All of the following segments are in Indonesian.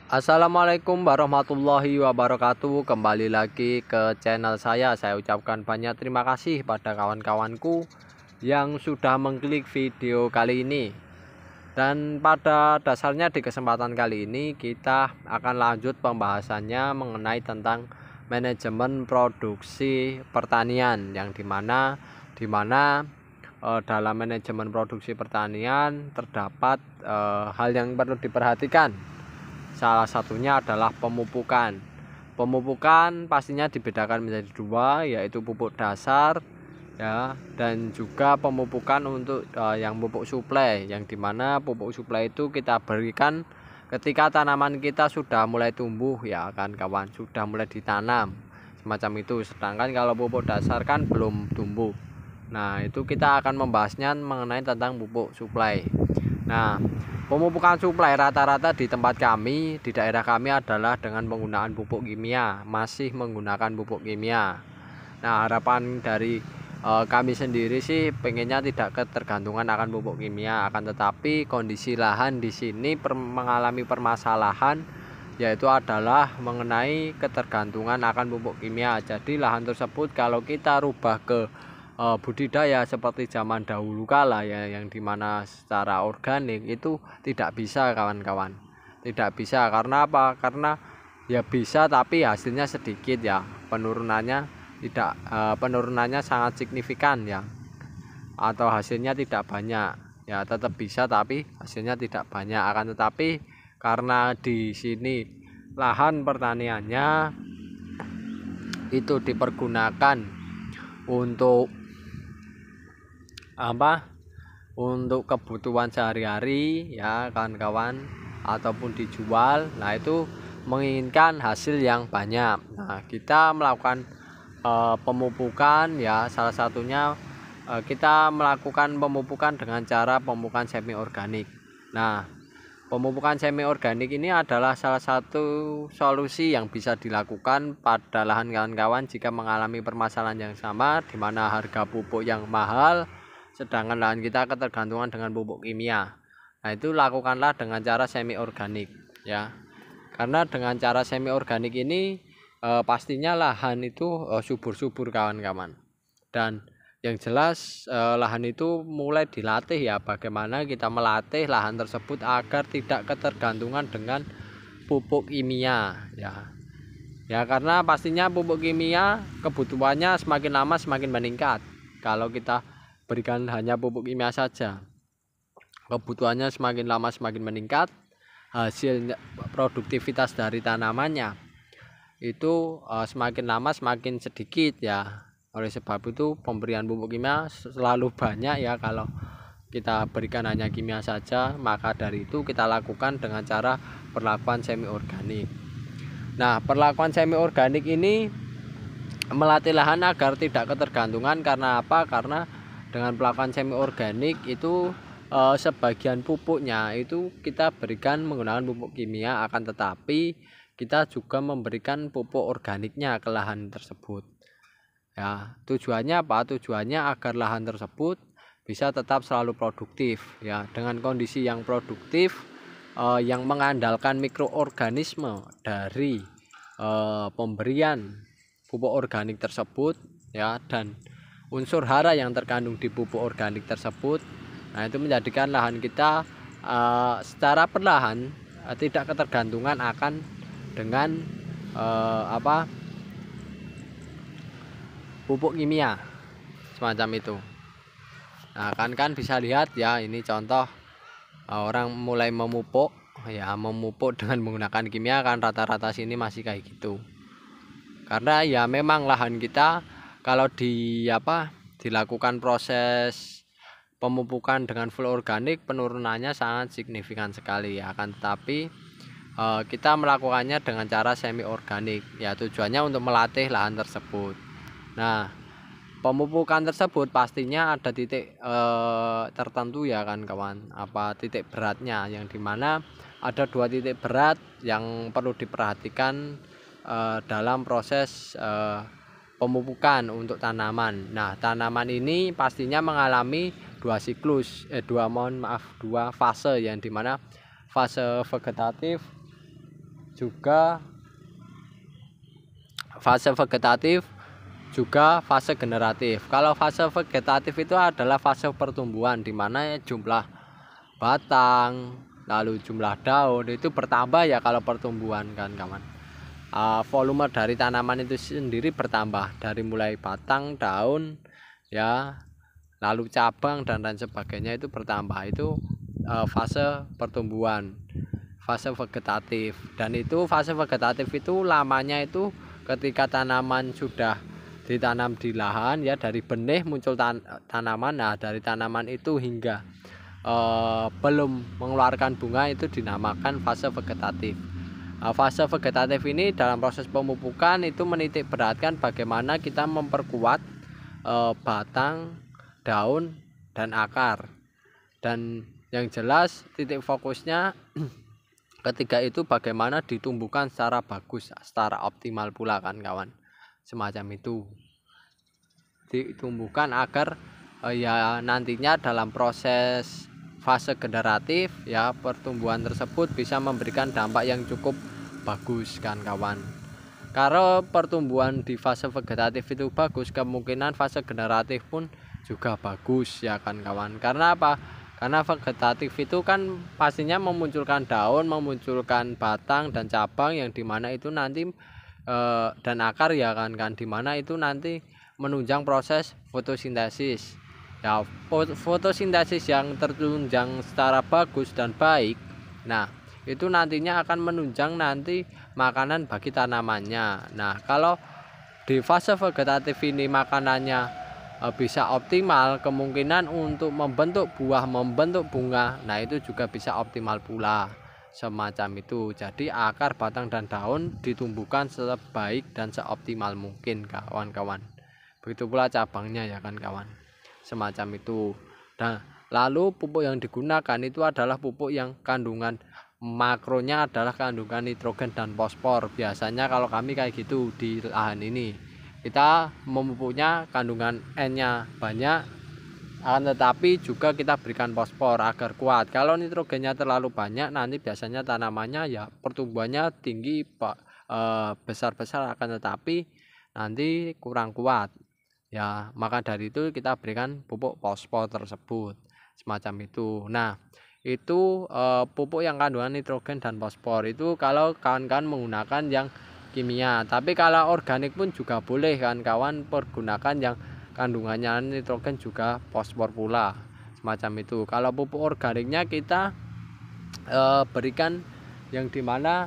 Assalamualaikum warahmatullahi wabarakatuh. Kembali lagi ke channel saya. Saya ucapkan banyak terima kasih pada kawan-kawanku yang sudah mengklik video kali ini. Dan pada dasarnya di kesempatan kali ini kita akan lanjut pembahasannya mengenai tentang manajemen produksi pertanian, yang dimana dalam manajemen produksi pertanian terdapat hal yang perlu diperhatikan. Salah satunya adalah pemupukan. Pemupukan pastinya dibedakan menjadi dua, yaitu pupuk dasar ya, dan juga pemupukan untuk yang pupuk suplai, yang dimana pupuk suplai itu kita berikan ketika tanaman kita sudah mulai tumbuh ya kan kawan, sudah mulai ditanam semacam itu. Sedangkan kalau pupuk dasar kan belum tumbuh. Nah, itu kita akan membahasnya mengenai tentang pupuk suplai. Nah, pemupukan suplai rata-rata di tempat kami, di daerah kami adalah dengan penggunaan pupuk kimia, masih menggunakan pupuk kimia. Nah, harapan dari kami sendiri sih pengennya tidak ketergantungan akan pupuk kimia, akan tetapi kondisi lahan di sini mengalami permasalahan, yaitu adalah mengenai ketergantungan akan pupuk kimia. Jadi lahan tersebut kalau kita rubah ke budidaya seperti zaman dahulu kala ya, yang dimana secara organik itu tidak bisa kawan-kawan, tidak bisa. Karena apa? Karena ya bisa tapi hasilnya sedikit ya, penurunannya tidak penurunannya sangat signifikan ya, atau hasilnya tidak banyak ya. Tetap bisa tapi hasilnya tidak banyak. Akan tetapi karena di sini lahan pertaniannya itu dipergunakan untuk untuk kebutuhan sehari-hari ya kawan-kawan, ataupun dijual. Nah, itu menginginkan hasil yang banyak. Nah, kita melakukan pemupukan ya, salah satunya kita melakukan pemupukan dengan cara pemupukan semi organik. Nah, pemupukan semi organik ini adalah salah satu solusi yang bisa dilakukan pada lahan kawan-kawan jika mengalami permasalahan yang sama, di mana harga pupuk yang mahal sedangkan lahan kita ketergantungan dengan pupuk kimia. Nah, itu lakukanlah dengan cara semi organik ya. Karena dengan cara semi organik ini pastinya lahan itu subur-subur kawan-kawan. Dan yang jelas lahan itu mulai dilatih ya, bagaimana kita melatih lahan tersebut agar tidak ketergantungan dengan pupuk kimia ya. Ya, karena pastinya pupuk kimia kebutuhannya semakin lama semakin meningkat. Kalau kita berikan hanya pupuk kimia saja, kebutuhannya semakin lama semakin meningkat, hasil produktivitas dari tanamannya itu semakin lama semakin sedikit ya. Oleh sebab itu pemberian pupuk kimia selalu banyak ya. Kalau kita berikan hanya kimia saja, maka dari itu kita lakukan dengan cara perlakuan semi organik. Nah, perlakuan semi organik ini melatih lahan agar tidak ketergantungan. Karena apa? Karena dengan perlakuan semi organik itu sebagian pupuknya itu kita berikan menggunakan pupuk kimia, akan tetapi kita juga memberikan pupuk organiknya ke lahan tersebut ya. Tujuannya apa? Tujuannya agar lahan tersebut bisa tetap selalu produktif ya, dengan kondisi yang produktif yang mengandalkan mikroorganisme dari pemberian pupuk organik tersebut ya, dan unsur hara yang terkandung di pupuk organik tersebut. Nah, itu menjadikan lahan kita secara perlahan tidak ketergantungan akan dengan pupuk kimia semacam itu. Nah, kan bisa lihat ya, ini contoh orang mulai memupuk ya, memupuk dengan menggunakan kimia kan rata-rata sini masih kayak gitu. Karena ya memang lahan kita kalau dilakukan proses pemupukan dengan full organik, penurunannya sangat signifikan sekali ya. Akan tetapi kita melakukannya dengan cara semi organik ya, tujuannya untuk melatih lahan tersebut. Nah, pemupukan tersebut pastinya ada titik tertentu ya kan kawan, titik beratnya, yang dimana ada dua titik berat yang perlu diperhatikan dalam proses pemupukan untuk tanaman. Nah, tanaman ini pastinya mengalami dua fase, yang dimana fase vegetatif juga fase vegetatif, juga fase generatif. Kalau fase vegetatif itu adalah fase pertumbuhan di mana jumlah batang, lalu jumlah daun itu bertambah ya kalau pertumbuhan kan kawan. Volume dari tanaman itu sendiri bertambah dari mulai batang, daun ya, lalu cabang dan lain sebagainya itu bertambah. Itu fase pertumbuhan, fase vegetatif. Dan itu fase vegetatif itu lamanya itu ketika tanaman sudah ditanam di lahan ya, dari benih muncul tanaman. Nah dari tanaman itu hingga belum mengeluarkan bunga itu dinamakan fase vegetatif. Fase vegetatif ini dalam proses pemupukan itu menitik beratkan bagaimana kita memperkuat batang, daun, dan akar. Dan yang jelas titik fokusnya ketiga itu bagaimana ditumbuhkan secara bagus, secara optimal pula kan kawan. Semacam itu ditumbuhkan agar ya nantinya dalam proses fase generatif ya pertumbuhan tersebut bisa memberikan dampak yang cukup bagus kan kawan. Kalau pertumbuhan di fase vegetatif itu bagus, kemungkinan fase generatif pun juga bagus ya kan kawan. Karena apa? Karena vegetatif itu kan pastinya memunculkan daun, memunculkan batang dan cabang yang dimana itu nanti dan akar ya kan dimana itu nanti menunjang proses fotosintesis. Ya, fotosintesis yang tertunjang secara bagus dan baik, nah itu nantinya akan menunjang nanti makanan bagi tanamannya. Nah kalau di fase vegetatif ini makanannya bisa optimal, kemungkinan untuk membentuk buah, membentuk bunga, nah itu juga bisa optimal pula. Semacam itu. Jadi akar, batang, dan daun ditumbuhkan sebaik dan seoptimal mungkin kawan-kawan. Begitu pula cabangnya ya kan kawan. Semacam itu. Nah lalu pupuk yang digunakan itu adalah pupuk yang kandungan makronya adalah kandungan nitrogen dan fosfor. Biasanya kalau kami kayak gitu di lahan ini, kita memupuknya kandungan N-nya banyak, akan tetapi juga kita berikan fosfor agar kuat. Kalau nitrogennya terlalu banyak, nanti biasanya tanamannya ya pertumbuhannya tinggi, besar-besar, akan tetapi nanti kurang kuat. Ya, maka dari itu kita berikan pupuk fosfor tersebut. Semacam itu. Nah, itu pupuk yang kandungan nitrogen dan fosfor itu kalau kawan-kawan menggunakan yang kimia. Tapi kalau organik pun juga boleh kan kawan, pergunakan yang kandungannya nitrogen juga fosfor pula. Semacam itu. Kalau pupuk organiknya kita berikan yang dimana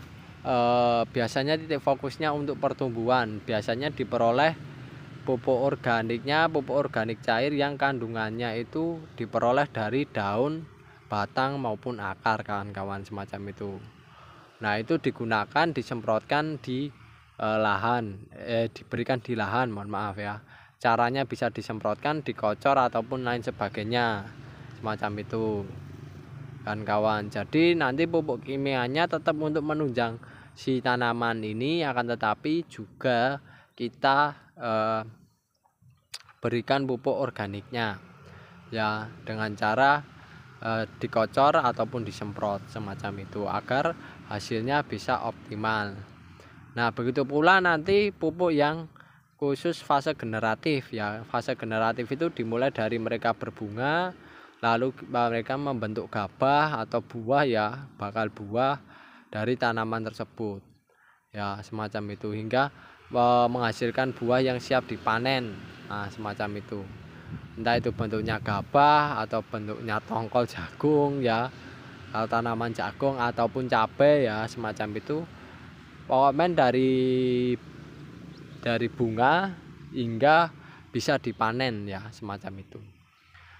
biasanya titik fokusnya untuk pertumbuhan. Biasanya diperoleh pupuk organik cair yang kandungannya itu diperoleh dari daun, batang maupun akar kawan-kawan, semacam itu. Nah itu digunakan, disemprotkan di lahan, diberikan di lahan, mohon maaf ya. Caranya bisa disemprotkan, dikocor ataupun lain sebagainya, semacam itu kan kawan. Jadi nanti pupuk kimianya tetap untuk menunjang si tanaman ini, akan tetapi juga kita berikan pupuk organiknya ya dengan cara dikocor ataupun disemprot semacam itu agar hasilnya bisa optimal. Nah begitu pula nanti pupuk yang khusus fase generatif ya. Fase generatif itu dimulai dari mereka berbunga, lalu mereka membentuk gabah atau buah ya, bakal buah dari tanaman tersebut ya, semacam itu, hingga menghasilkan buah yang siap dipanen. Nah semacam itu, entah itu bentuknya gabah atau bentuknya tongkol jagung ya, kalau tanaman jagung ataupun cabai ya, semacam itu. Pokoknya dari bunga hingga bisa dipanen ya, semacam itu.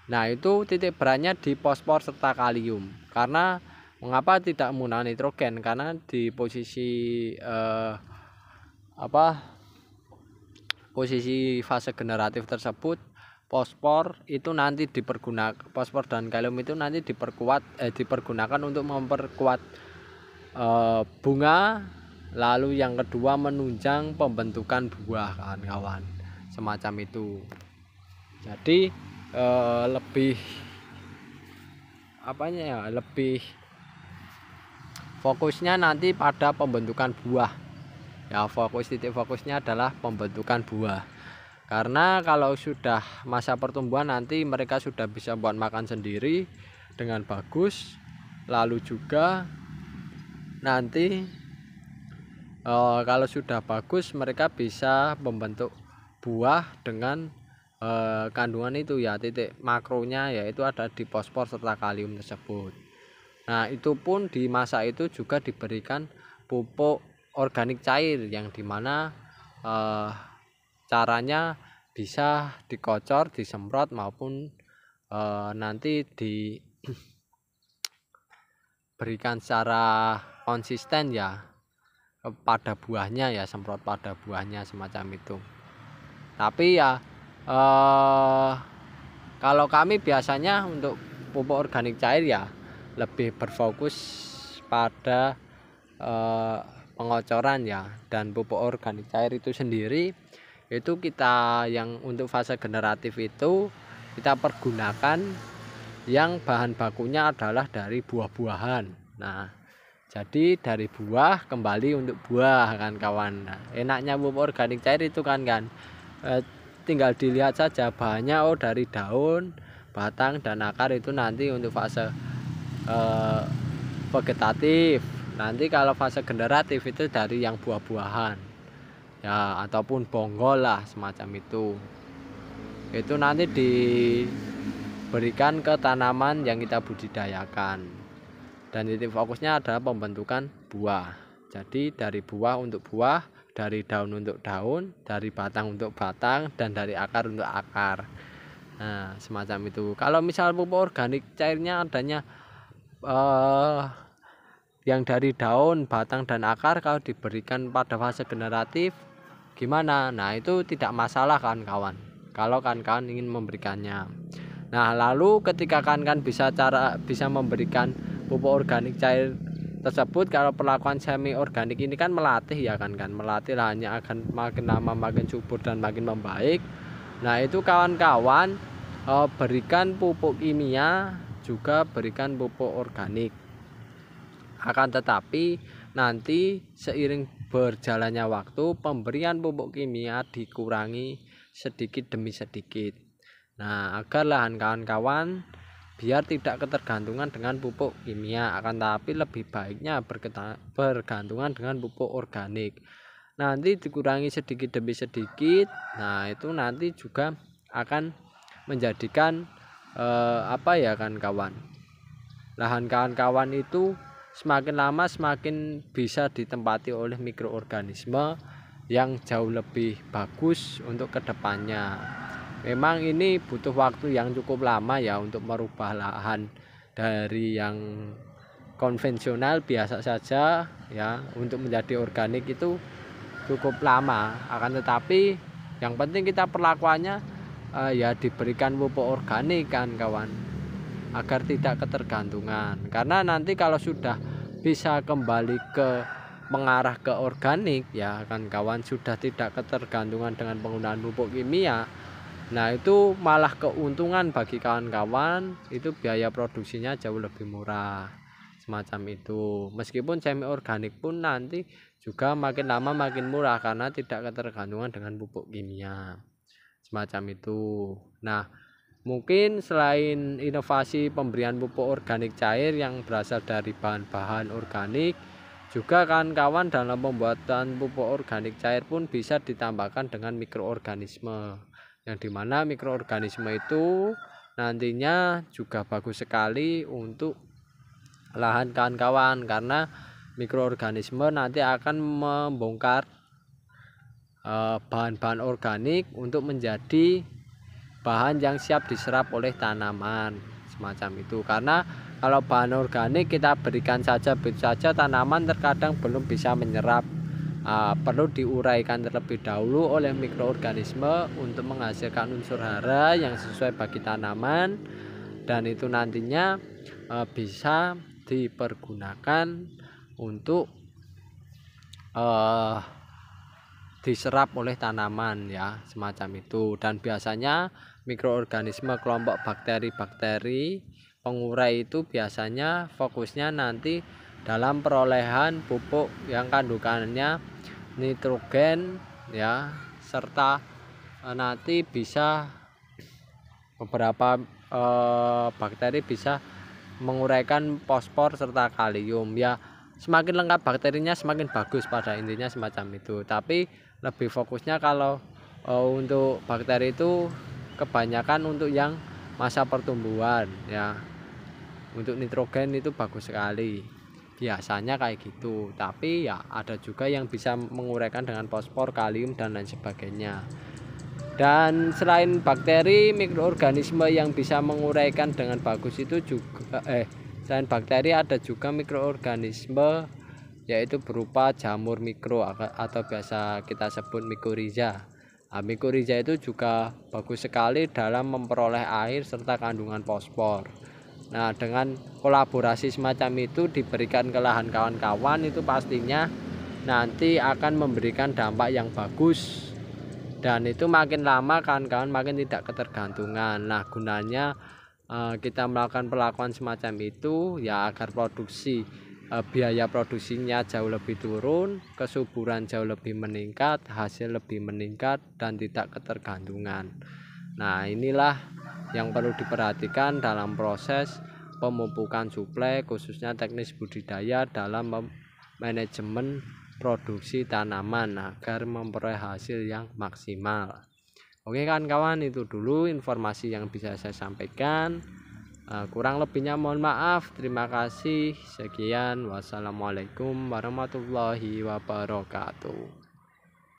Nah itu titik beratnya di fosfor serta kalium. Karena mengapa tidak menggunakan nitrogen? Karena di posisi posisi fase generatif tersebut, fosfor itu nanti fosfor dan kalium itu nanti dipergunakan untuk memperkuat bunga, lalu yang kedua menunjang pembentukan buah kawan-kawan, semacam itu. Jadi lebih fokusnya nanti pada pembentukan buah ya. Titik fokusnya adalah pembentukan buah, karena kalau sudah masa pertumbuhan nanti mereka sudah bisa buat makan sendiri dengan bagus. Lalu juga nanti kalau sudah bagus mereka bisa membentuk buah dengan kandungan itu ya, titik makronya yaitu ada di fosfor serta kalium tersebut. Nah, itu pun di masa itu juga diberikan pupuk organik cair yang dimana caranya bisa dikocor, disemprot maupun nanti diberikan secara konsisten ya pada buahnya ya, semprot pada buahnya semacam itu. Tapi ya kalau kami biasanya untuk pupuk organik cair ya lebih berfokus pada pengocoran ya. Dan pupuk organik cair itu sendiri itu kita yang untuk fase generatif itu kita pergunakan yang bahan bakunya adalah dari buah-buahan. Nah, jadi dari buah kembali untuk buah kan kawan. Nah, enaknya pupuk organik cair itu kan tinggal dilihat saja bahannya, oh dari daun, batang dan akar itu nanti untuk fase vegetatif. Nanti kalau fase generatif itu dari yang buah-buahan ya, ataupun bonggol lah semacam itu nanti diberikan ke tanaman yang kita budidayakan. Dan titik fokusnya adalah pembentukan buah. Jadi dari buah untuk buah, dari daun untuk daun, dari batang untuk batang, dan dari akar untuk akar. Nah, semacam itu. Kalau misal pupuk organik cairnya adanya yang dari daun, batang, dan akar, kalau diberikan pada fase generatif gimana? Nah, itu tidak masalah kan kawan, kalau kawan ingin memberikannya. Nah, lalu ketika kawan bisa memberikan pupuk organik cair tersebut, kalau perlakuan semi organik ini kan melatih ya kan melatih lahannya akan makin lama makin subur dan makin membaik. Nah, itu kawan-kawan berikan pupuk kimia juga berikan pupuk organik. Akan tetapi nanti seiring berjalannya waktu pemberian pupuk kimia dikurangi sedikit demi sedikit. Nah, agar lahan kawan-kawan biar tidak ketergantungan dengan pupuk kimia, akan tetapi lebih baiknya bergantungan dengan pupuk organik. Nanti dikurangi sedikit demi sedikit. Nah, itu nanti juga akan menjadikan kawan, lahan kawan-kawan itu semakin lama semakin bisa ditempati oleh mikroorganisme yang jauh lebih bagus untuk kedepannya. Memang ini butuh waktu yang cukup lama ya untuk merubah lahan dari yang konvensional biasa saja ya untuk menjadi organik itu cukup lama. Akan tetapi yang penting kita perlakuannya ya diberikan pupuk organik kan kawan, agar tidak ketergantungan. Karena nanti kalau sudah bisa kembali ke mengarah ke organik ya kan kawan, sudah tidak ketergantungan dengan penggunaan pupuk kimia. Nah, itu malah keuntungan bagi kawan-kawan, itu biaya produksinya jauh lebih murah semacam itu. Meskipun semi organik pun nanti juga makin lama makin murah karena tidak ketergantungan dengan pupuk kimia semacam itu. Nah, mungkin selain inovasi pemberian pupuk organik cair yang berasal dari bahan-bahan organik, juga kawan-kawan dalam pembuatan pupuk organik cair pun bisa ditambahkan dengan mikroorganisme, yang dimana mikroorganisme itu nantinya juga bagus sekali untuk lahan kawan-kawan, karena mikroorganisme nanti akan membongkar bahan-bahan organik untuk menjadi bahan yang siap diserap oleh tanaman semacam itu. Karena kalau bahan organik kita berikan saja begitu saja, tanaman terkadang belum bisa menyerap, perlu diuraikan terlebih dahulu oleh mikroorganisme untuk menghasilkan unsur hara yang sesuai bagi tanaman, dan itu nantinya bisa dipergunakan untuk diserap oleh tanaman ya semacam itu. Dan biasanya mikroorganisme kelompok bakteri-bakteri pengurai itu biasanya fokusnya nanti dalam perolehan pupuk yang kandungannya nitrogen ya, serta nanti bisa beberapa bakteri bisa menguraikan fosfor serta kalium ya. Semakin lengkap bakterinya semakin bagus, pada intinya semacam itu. Tapi lebih fokusnya kalau untuk bakteri itu kebanyakan untuk yang masa pertumbuhan ya. Untuk nitrogen itu bagus sekali, biasanya kayak gitu. Tapi ya ada juga yang bisa menguraikan dengan fosfor, kalium dan lain sebagainya. Dan selain bakteri, mikroorganisme yang bisa menguraikan dengan bagus itu juga selain bakteri ada juga mikroorganisme, yaitu berupa jamur mikro atau biasa kita sebut mikorizа. Nah, mikorizа itu juga bagus sekali dalam memperoleh air serta kandungan fosfor. Nah, dengan kolaborasi semacam itu diberikan ke lahan kawan-kawan, itu pastinya nanti akan memberikan dampak yang bagus. Dan itu makin lama kawan-kawan makin tidak ketergantungan. Nah, gunanya kita melakukan perlakuan semacam itu ya agar produksi biaya produksinya jauh lebih turun, kesuburan jauh lebih meningkat, hasil lebih meningkat dan tidak ketergantungan. Nah, inilah yang perlu diperhatikan dalam proses pemupukan suplai, khususnya teknis budidaya dalam manajemen produksi tanaman agar memperoleh hasil yang maksimal. Oke kawan-kawan, itu dulu informasi yang bisa saya sampaikan. Kurang lebihnya mohon maaf. Terima kasih. Sekian, wassalamualaikum warahmatullahi wabarakatuh.